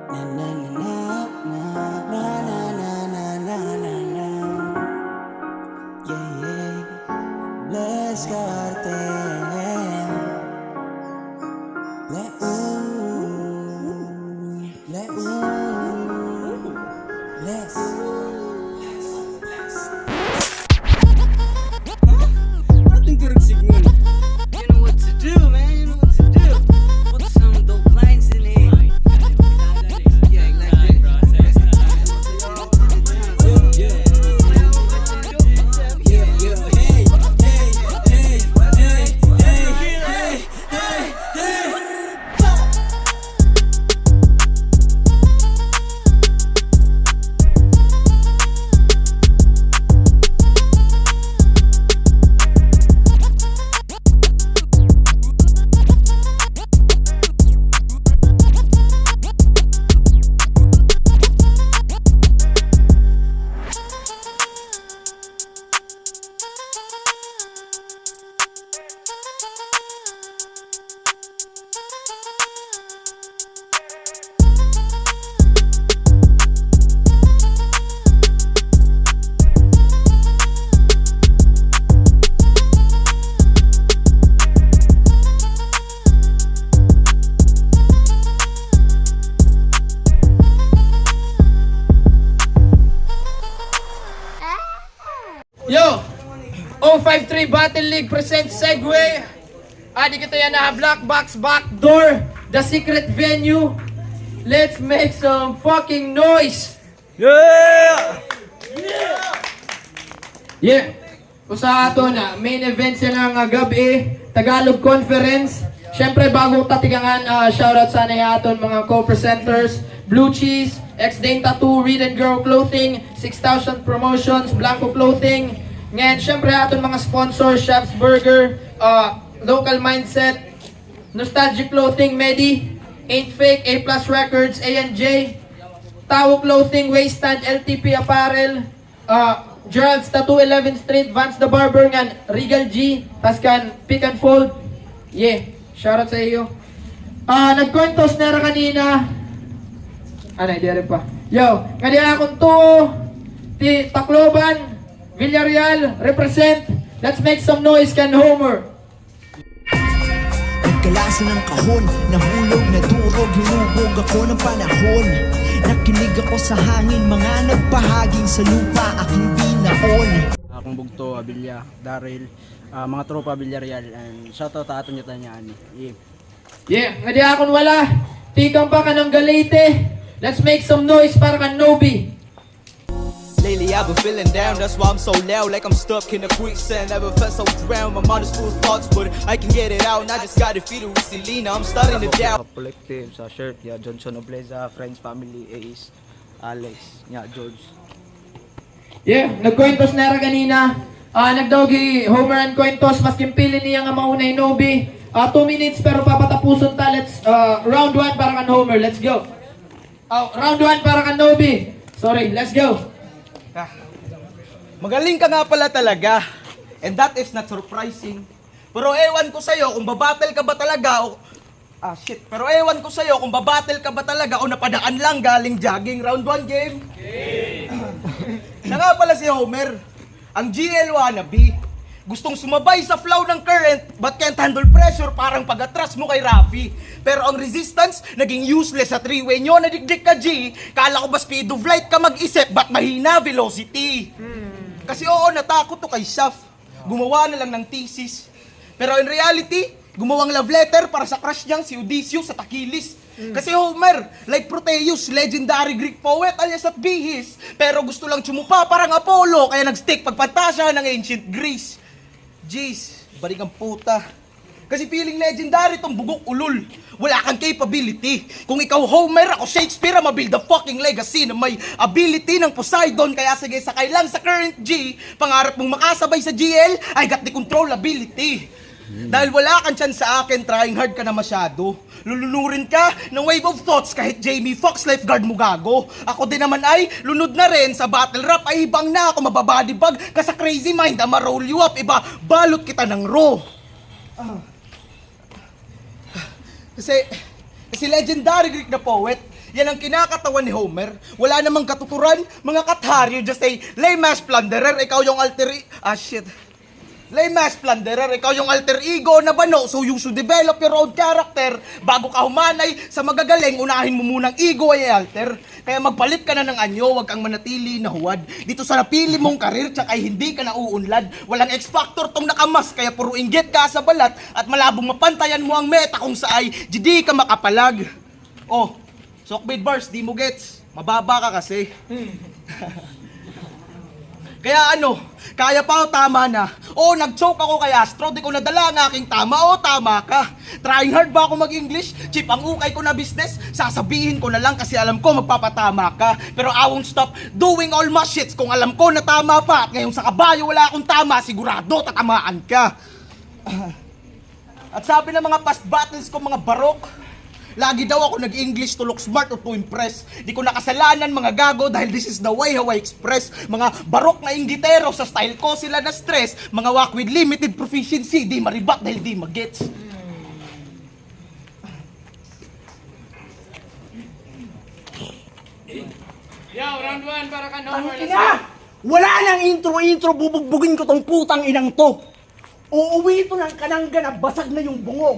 Na na na na na na na na na na na. Yeah yeah. Bless Cartel. Bless. Ating kurusig mo. You know what to do, man. You know what to do. Put some dope lines in it. Yeah, like Yo! 053 Battle League presents Segway. Adi kita yan na Black Box Backdoor, the secret venue. Let's make some fucking noise. Yeah! Usa ato na main event sila nga gabi, Tagalog Conference. Syempre bago tatigangan, shoutout sana aton mga co-presenters, Blue Cheese, X-Dane Tattoo, Read and Girl Clothing, 6,000 Promotions, Blanco Clothing. Ngayon, syempre aton mga sponsors, Chef's Burger, Local Mindset, Nostalgic Clothing, Medi, Ain't Fake, A Plus Records, A&J, Tao Clothing, Wasteland, LTP Apparel, Gerald's Tattoo 11th Street, Vance the Barber, ngan Regal G, Taskan, Pick and Fold. Yeah, shoutout sa iyo. Nagkwentos na ra kanina. Di rin pa. Yo, kani akong to, ti Tacloban, Villarreal, represent. Let's make some noise, Ken Homer. Pagkalasa ng kahon, nahulog na durog, hinubog ako ng panahon. Nakinig ako sa hangin, mga nagpahaging sa lupa, aking binaon. Akong bugto, Abilya, Daryl, mga tropa Villarreal, and shoutout ato nyo tayo niya, Yeah. Yeah, kani akong wala, tikang pa ka ng Galete. Let's make some noise para ka Nobi. Lately I've been feeling down, that's why I'm so loud, like I'm stuck in a quicksand. Never felt so drowned, my mind is full of thoughts, but I can get it out, and I just gotta feed it with Selena, I'm starting to doubt. Collective, sa shirt, Johnson Obleza, Friends, Family, Ace, Alex, George. Yeah, nagkwentos na ra kanina. Nagdogi Homer and Kwentos, masking pili niya nga maunay Nobi. 2 minutes pero papatapuson ta. Let's round 1 para kan Homer. Let's go. Round 1 para kan Nobi. Sorry, let's go. Magaling ka nga pala talaga, and that is not surprising. Pero ewan ko sa'yo kung babattle ka ba talaga o... Pero ewan ko sa'yo kung babattle ka ba talaga o napadaan lang galing jogging. Round 1 game. Na nga pala si Homer, ang GL wannabe. Gustong sumabay sa flow ng current but can't handle pressure, parang pag-atras mo kay Rafi. Pero ang resistance, naging useless sa 3-way nyo, nadigdig ka G. Kala ko ba speed of light ka mag-isip, but mahina velocity. Kasi oo, natakot to kay Shaf. Gumawa na lang ng thesis. Pero in reality, gumawang love letter para sa crush niyang si Odysseus sa Takilis. Kasi Homer, like Proteus, legendary Greek poet alias at bihis. Pero gusto lang tsumupa parang Apollo, kaya nag-stick pagpantasya ng ancient Greece. Jeez, balik ang puta. Kasi feeling legendary tong bugok ulul. Wala kang capability. Kung ikaw Homer, ako Shakespeare, mabuild the fucking legacy na may ability ng Poseidon. Kaya sige, sakay lang sa current G. Pangarap mong makasabay sa GL, I got the controllability. Dahil wala kang chance sa akin, trying hard ka na masyado. Lulunurin ka ng wave of thoughts kahit Jamie Foxx lifeguard mo gago. Ako din naman ay lunod na rin sa battle rap, ay ibang na ako mababadibag ka sa crazy mind, I'ma roll you up, iba balot kita ng raw. Kasi legendary Greek na poet, Yan ang kinakatawan ni Homer. Wala namang katuturan, mga kathar, you're just a lame ass plunderer. Ikaw yung lame ass plunderer, ikaw yung alter ego na bano, so you should develop your own character bago ka humanay sa magagaling, unahin mo munang ego ay alter. Kaya magpalit ka na ng anyo, wag kang manatili na huwad. Dito sa napili mong karir, tsaka ay hindi ka nauunlad. Walang X-Factor tong nakamas, kaya puro inggit ka sa balat at malabong mapantayan mo ang meta kung saay, di ka makapalag. Oh, Sokbid Bars, di mo gets. Mababa ka kasi. Kaya ano, kaya pa o tama na. O, nag-choke ako kay Astro, di ko nadala ang aking tama. O, tama ka. Trying hard ba ako mag-English? Chip ang ukay ko na business? Sasabihin ko na lang kasi alam ko magpapatama ka. Pero I won't stop doing all my shits kung alam ko na tama pa. At ngayon sa kabayo wala akong tama, sigurado tatamaan ka. At sabi ng mga past battles ko, mga barok, lagi daw ako nag-English to look smart or to impress. Di ko nakasalanan mga gago dahil this is the way how I express. Mga barok na inggitero, sa style ko sila na stress. Mga wak with limited proficiency, di maribat dahil di magets. Yo, round 1 para ka Ina! Wala nang intro-intro, bubugbugin ko tong putang inang to. Uuwi ito ng kanangga na basag na yung bungo,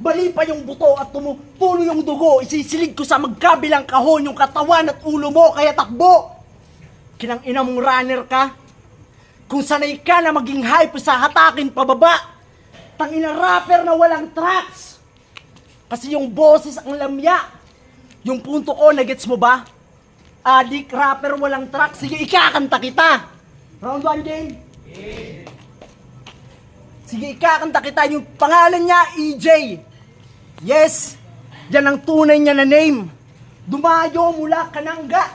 bali pa yung buto at tumutulo yung dugo. Isisilig ko sa magkabilang kahon yung katawan at ulo mo, kaya takbo! Kinang ina mong runner ka? Kung sanay ka na maging hype sa hatakin pababa, tangina rapper na walang tracks. Kasi yung boses ang lamya. Yung punto ko, nagets mo ba? Adik, rapper, walang tracks. Sige, ikakanta kita. Round 1 game. Sige, ikakanta kita. Yung pangalan niya, EJ. Yes, yan ang tunay niya na name. Dumayo mula kanangga.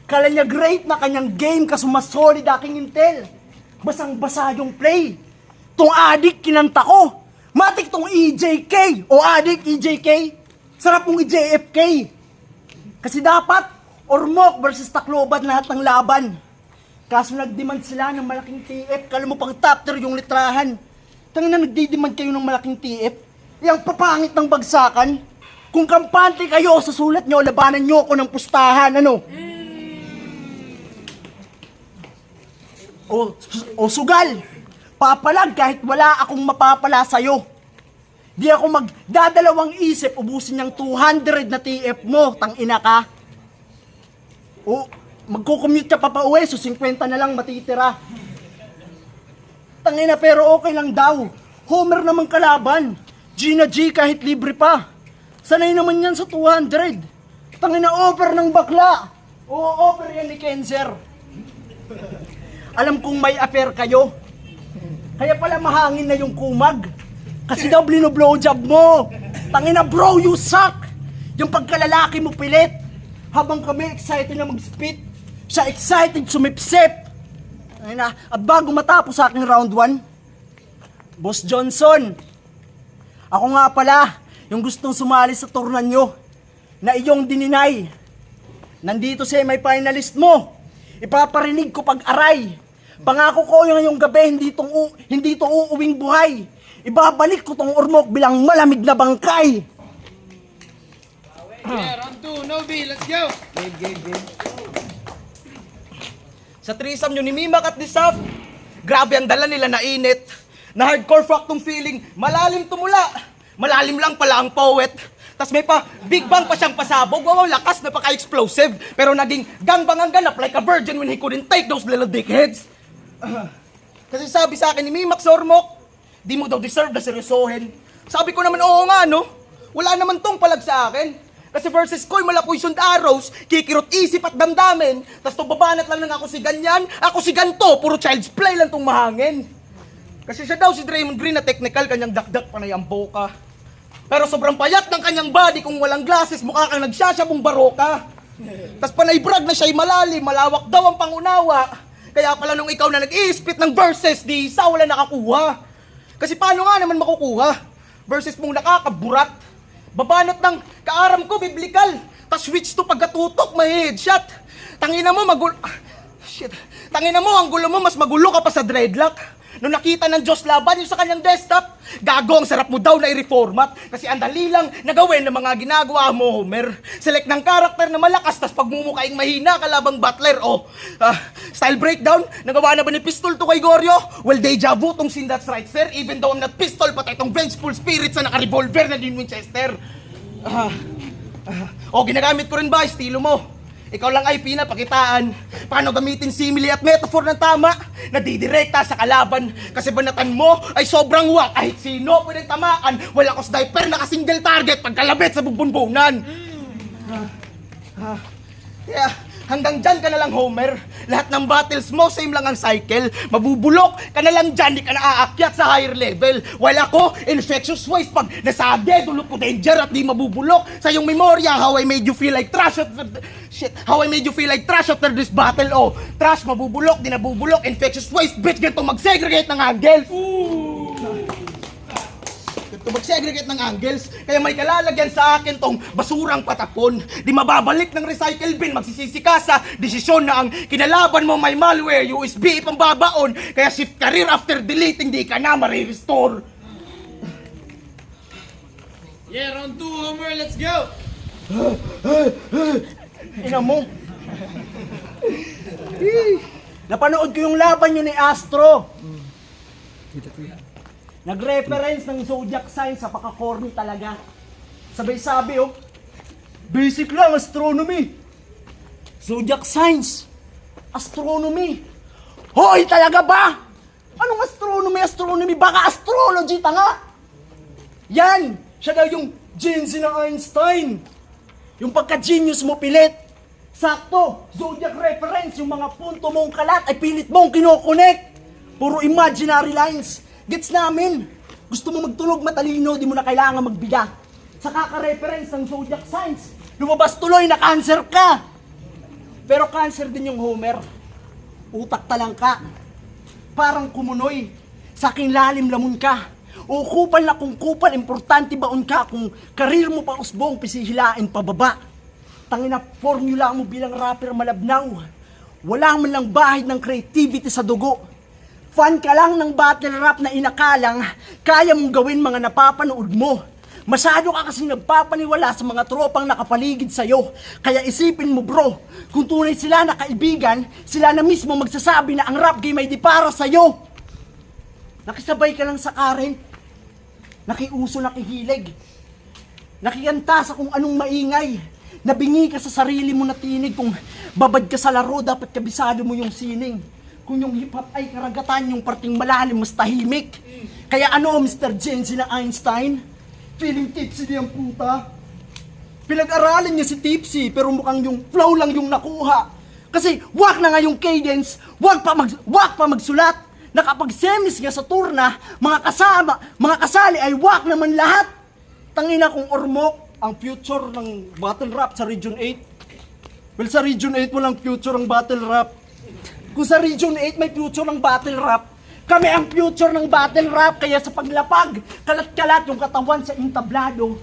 Kala niya great na kanyang game, kaso mas solid aking intel. Basang-basa yung play. Tong adik kinanta ko. Matik tong EJK. O adik, EJK. Sarap mong EJFK. Kasi dapat, Ormoc versus Tacloban lahat ng laban. Kaso nagdemand sila ng malaking TF. Kala mo pang top 3 yung litrahan. Tangina nagdidemand kayo ng malaking TF. Yang papangit ng bagsakan. Kung kampante kayo sa sulat nyo, labanan nyo ako ng pustahan, ano? O sugal, papalag kahit wala akong mapapala sa'yo. Di ako magdadalawang isip, ubusin ng 200 na TF mo, tangina ka. O, magkukommute ka pa pauwi, so 50 na lang matitira. Tangina pero okay lang daw. Homer naman kalaban. Gina G kahit libre pa. Sanay naman yan sa 200. Tangina offer ng bakla. Oo, offer yan ni Kenzer. Alam kong may affair kayo. Kaya pala mahangin na yung kumag. Kasi daw blowjob mo. Tangina bro, you suck. Yung pagkalalaki mo pilit. Habang kami excited na mag-spit, siya excited sumipsip. Tangina, at bago matapos sa aking round 1, Boss Johnson, ako nga pala, yung gustong sumali sa turnan nyo, na iyong dininay. Nandito si may finalist mo. Ipaparinig ko pag-aray. Pangako ko yung gabi, hindi to uuwing buhay. Ibabalik ko tong Ormoc bilang malamig na bangkay. Yeah, round 2, Nobi, let's go! Game. Sa threesome nyo ni Mimak at ni Saf, grabe ang dala nila na init. Na hardcore fuck tong feeling, malalim tumula. Malalim lang pala ang poet. Tas may pa, big bang pa siyang pasabog. Wow, lakas na paka-explosive. Pero naging gangbang ang ganap like a virgin when he couldn't take those little dickheads. Kasi sabi sa akin ni Mimak sa Ormoc, di mo daw deserve na seryosohin. Sabi ko naman, oo nga no. Wala naman tong palag sa akin. Kasi versus ko'y malapoy sund arrows, kikirot isip at damdamin, tas babanat lang ng ako si ganyan, ako si ganto, puro child's play lang tong mahangin. Kasi siya daw si Draymond Green na technical, kanyang dakdak panay ang boka. Pero sobrang payat ng kanyang body, kung walang glasses, mukha kang nagsasyabong baroka. Tas panay brag na siya'y malalim, malawak daw ang pangunawa. Kaya pala nung ikaw na nag-i-spit ng verses, di isa wala nakakuha. Kasi paano nga naman makukuha? Verses mong nakakaburat. Babanat ng kaaram ko, biblikal. Tas switch to pagkatutok, may headshot. Tangina mo, Tangina mo, ang gulo mo, mas magulo ka pa sa dreadlock. Nung nakita ng Diyos laban yung sa kanyang desktop, gago, ang sarap mo daw na i-reformat. Kasi ang dali lang na gawin ng mga ginagawa mo, Homer. Select ng karakter na malakas, tas pagmumukaing mahina kalabang Butler. Style breakdown, nagawa na ba ni Pistol to kay Goryo? Well, deja vu tong scene that's right, sir. Even though I'm not Pistol, patay tong vengeful spirit sa naka-revolver na din Winchester. Ginagamit ko rin ba, estilo mo? Ikaw lang ay pinapakitaan paano gamitin simile at metaphor ng tama na didirekta sa kalaban. Kasi banatan mo ay sobrang wak, kahit sino pwedeng tamaan. Wala ko sa diaper, naka-single target pagkalabit sa bubunbunan. Kaya hanggang dyan ka na lang, Homer. Lahat ng battles mo, same lang ang cycle. Mabubulok ka na lang dyan, di ka na aakyat sa higher level. While ako, infectious waste pag nasage, dulo po danger at di mabubulok. Sa iyong memorya, how I made you feel like trash after... How I made you feel like trash after this battle. Trash, mabubulok, di nabubulok, infectious waste, bitch, ganito mag-segregate ng angles. Mag-segregate ng angles, kaya may kalalagyan sa akin tong basurang patapon. Di mababalik ng recycle bin, magsisisi ka sa desisyon na ang kinalaban mo may malware, USB ipambabaon, kaya shift career after deleting, di ka na marirestore. Yeah, round 2, Homer, let's go! Ina mo. Napanood ko yung laban nyo ni Astro. Nag-reference ng zodiac sign sa paka-corny talaga. Sabay-sabi basic lang, astronomy. Zodiac signs. Astronomy. Hoy, talaga ba? Anong astronomy? Baka astrology, tanga. Yan, siya daw yung gene ng Einstein. Yung pagka-genius mo pilit. Sakto, zodiac reference, yung mga punto mong kalat ay pilit mong kinokonek. Puro imaginary lines. Gets namin. Gusto mo magtulog matalino, di mo na kailangan magbiga. Sa kaka-reference ng zodiac signs, lumabas tuloy na cancer ka. Pero cancer din yung Homer. Utak talang ka. Parang kumunoy. Sa aking lalim lamon ka. O kupal na kung kupal, importante baon ka kung karir mo pa usbong, pisihilain pababa. Tangina formula mo bilang rapper malabnaw. Wala man lang bahid ng creativity sa dugo. Fan ka lang ng battle rap na inakalang kaya mong gawin mga napapanood mo. Masyado ka kasi nagpapaniwala sa mga tropang nakapaligid sa'yo. Kaya isipin mo bro, kung tunay sila na kaibigan, sila na mismo magsasabi na ang rap game ay di para sa'yo. Nakisabay ka lang sa current. Nakiuso, nakihilig. Nakikanta sa kung anong maingay. Nabingi ka sa sarili mo na tinig. Kung babad ka sa laro, dapat kabisado mo yung sining. Kung yung hip-hop ay karagatan, yung parting malalim, mas tahimik. Kaya Mr. Gen Z na Einstein? Feeling tipsy di ang puta. Pinag-aralan niya si Tipsy, pero mukhang yung flow lang yung nakuha. Kasi wag na nga yung cadence, wag pa magsulat. Nakapag-semis nga sa turna, mga kasali ay wag naman lahat. Tangina kung ormok ang future ng battle rap sa Region 8. Well, sa Region 8 walang future ng battle rap. Kung sa Region 8 may future ng battle rap, kami ang future ng battle rap. Kaya sa paglapag, kalat-kalat yung katawan sa entablado.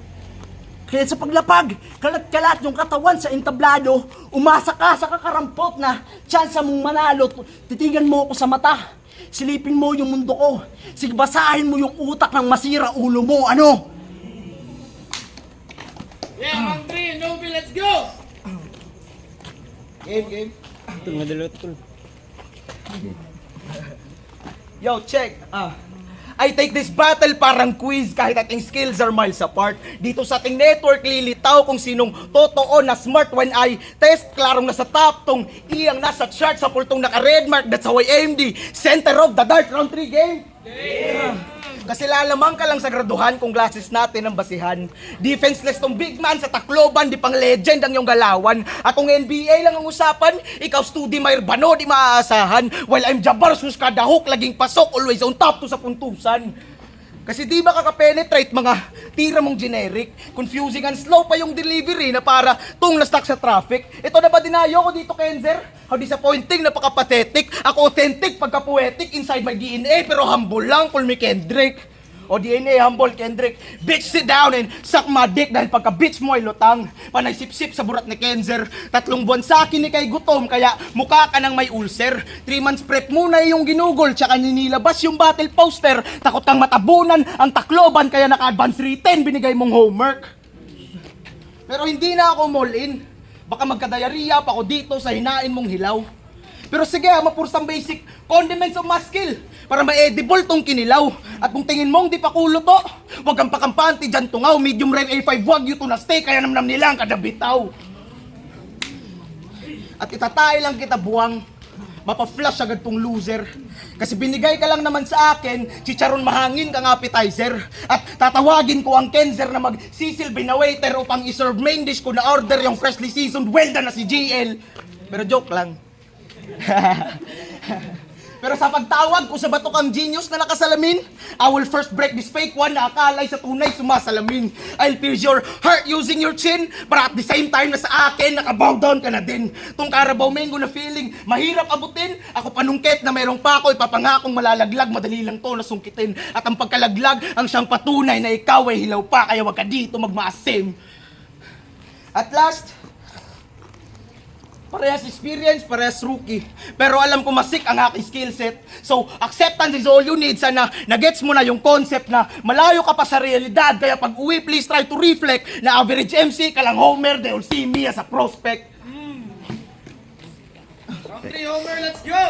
Kaya sa paglapag, kalat-kalat yung katawan sa entablado. Umasa ka sa kakarampot na tsansa mong manalo. Titigan mo ako sa mata. Silipin mo yung mundo ko. Sigbasahin mo yung utak ng masira ulo mo. Ano? Yeah, round 3, Nobi, let's go! Game. Ito nga dalawat ko. Yo, check. I take this battle parang quiz kahit ating skills are miles apart. Dito sa ating network, lilitaw kung sinong totoo na smart when I test. Klarong nasa top, tong iyang nasa chart sa pultong naka-red mark. That's how I AMD. Center of the dark, round 3 game. Kasi lalamang ka lang sa graduhan kung glasses natin ang basihan. Defenseless tong big man sa Tacloban, di pang legend ang iyong galawan. At kung NBA lang ang usapan, ikaw Studi Mayrbano, di maaasahan. While I'm Jabbar, sus kada hook, laging pasok, always on top to sa puntusan. Kasi di ba kakapenetrate mga tira mong generic? Confusing and slow pa yung delivery na para tung na-stuck sa traffic. Ito na ba dinayo ko dito, Kenzer? How disappointing, napaka-pathetic. Ako authentic, pagka-poetic, inside my DNA, pero humble lang, call me Kendrick. O DNA, humble, Kendrick. Bitch, sit down and suck my dick dahil pagka-bitch mo ay lutang. Panay sip-sip sa burat ni Kenzer. 3 buwan sa akin ni kay gutom, kaya mukha ka nang may ulcer. 3 months prep muna yung ginugol, tsaka ninilabas yung battle poster. Takot kang matabunan ang Tacloban, kaya naka-advance written, binigay mong homework. Pero hindi na ako mall in. Baka magka-diarrhea pa ako dito sa hinain mong hilaw. Pero sige, mapursang basic condiments of muscle para ma-edible tong kinilaw. At kung tingin mong di pa kulo to, wag kang pakampanti dyan tungaw. Medium rare A5 wagyu to na steak, kaya namnam nila ang kada bitaw. At itatay lang kita buwang, mapa-flush agad tong loser. Kasi binigay ka lang naman sa akin, chicharon mahangin kang appetizer. At tatawagin ko ang Kenzer na magsisilbi na waiter upang iserve main dish ko na order yung freshly seasoned well done na si GL. Pero joke lang. Pero sa pagtawag ko sa batukang genius na nakasalamin, I will first break this fake one na akalay sa tunay sumasalamin. I'll pierce your heart using your chin, para at the same time na sa akin, nakabow down ka na din. Tong Carabao Mango na feeling, mahirap abutin. Ako panungkit na mayroong pa ako, ipapangakong malalaglag, madali lang to nasungkitin. At ang pagkalaglag, ang siyang patunay na ikaw ay hilaw pa, kaya wag ka dito magmaasim. At last, parehas experience, parehas rookie. Pero alam ko masik ang aking skill set. So, acceptance is all you need. Sana nagets mo na yung concept na malayo ka pa sa realidad. Kaya pag uwi, please try to reflect na average MC ka lang Homer, they will see me as a prospect. Round 3, Homer, let's go!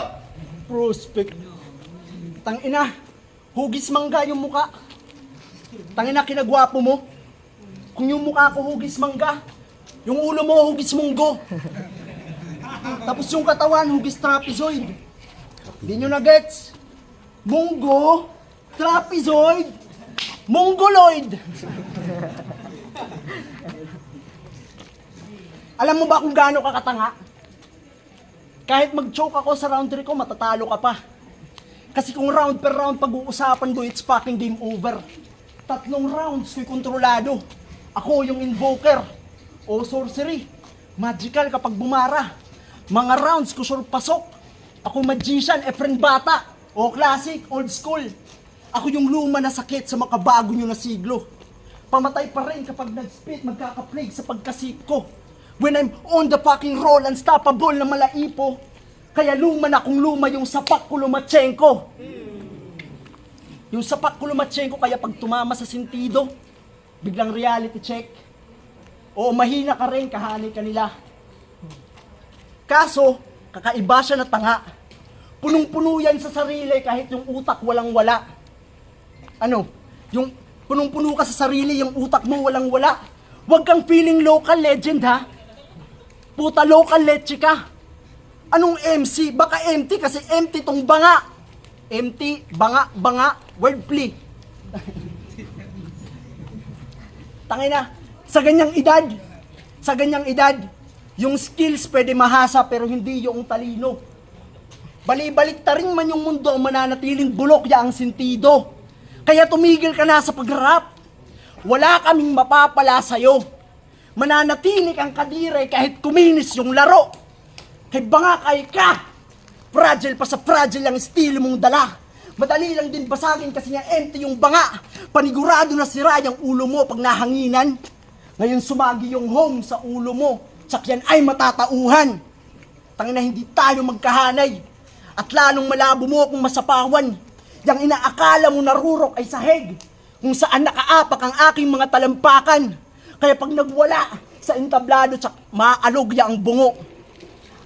Prospect. Tangina, hugis mangga yung muka. Tangina, kinagwapo mo. Kung yung mukha ko hugis mangga, yung ulo mo hugis munggo. Tapos yung katawan, hugis trapezoid. Hindi nyo na-gets. Munggo, trapezoid, mongoloid. Alam mo ba kung gaano ka katanga? Kahit mag-choke ako sa round 3 ko, matatalo ka pa. Kasi kung round per round pag-uusapan ko, it's fucking game over. 3 rounds ko'y kontrolado. Ako yung invoker o sorcery. Magical kapag bumara. Mga rounds ko sure pasok. Ako magician, friend bata. O classic, old school. Ako yung luma na sakit sa makabago nyo na siglo. Pamatay pa rin kapag nag-spit, magkaka-plague sa pagkasip ko. When I'm on the fucking roll, unstoppable na malaipo. Kaya luma na kung luma yung sapak ko Lomachenko. Yung sapak ko Lomachenko, kaya pag tumama sa sentido, biglang reality check. O mahina ka rin, kahanay ka nila. Kaso, kakaiba siya na tanga. Punong-puno yan sa sarili kahit yung utak walang-wala. Ano? Yung punong-puno ka sa sarili, yung utak mo walang-wala. Huwag kang feeling local legend, ha? Puta, local leche ka. Anong MC? Baka empty kasi empty tong banga. Empty, banga, wordplay. Tangina, sa ganyang edad, yung skills pwede mahasa pero hindi yung talino. Balibalik ta rin man yung mundo, mananatiling bulok ya ang sentido. Kaya tumigil ka na sa pag-rap. Wala kaming mapapala sa'yo. Mananatiling ang kadire kahit kuminis yung laro. Kay banga kay ka. Fragile pa sa fragile ang estilo mong dala. Madali lang din basagin kasi nga empty yung banga. Panigurado na sira yung ulo mo pag nahanginan. Ngayon sumagi yung home sa ulo mo. Tsak yan ay matatauhan. Tangina hindi tayo magkahanay. At lalong malabo mo kung masapawan. Yang inaakala mo narurok ay sahig. Kung saan nakaapak ang aking mga talampakan. Kaya pag nagwala sa entablado, tsak maalog ya ang bungo.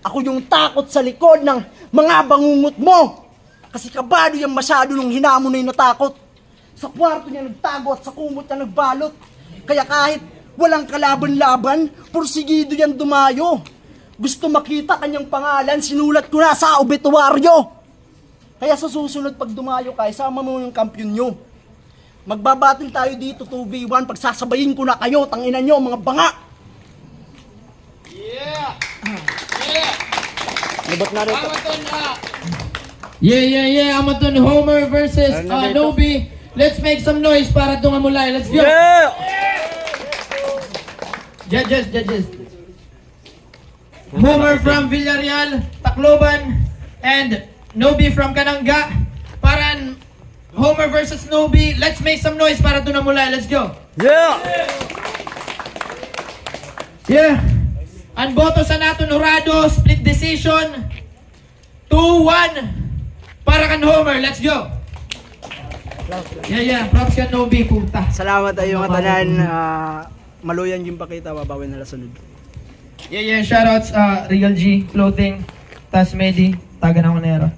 Ako yung takot sa likod ng mga bangungot mo. Kasi kabado yung masyado nung hinamon na yung natakot. Sa kwarto niya nagtago at sa kumot niya nagbalot. Kaya kahit walang kalaban-laban, porsigido yan dumayo. Gusto makita kanyang pangalan, sinulat ko na sa obituaryo. Kaya sa susunod pag dumayo ka, isama mo yung kampiyon nyo. Magbabattle tayo dito 2v1, pagsasabayin ko na kayo, tanginan nyo mga banga. Yeah! Nabat na rin. Yeah. Amaton Homer versus Nobi. Let's make some noise para tungamulay. Let's go! Judges. Homer from Villarreal, Tacloban, and Nobi from Kananga. Para Homer versus Nobi. Let's make some noise para doon na mula. Let's go. Yeah! Yeah. Ang boto sa nato Norado, split decision. 2-1 para kan Homer. Let's go. Yeah. Props kan Nobi, puta. Salamat ayo nga tanan. Maluyan yung pakita, babawin na sunod. Yeah. Shoutouts Real G Clothing, Tas Medi, Taga ng Onero.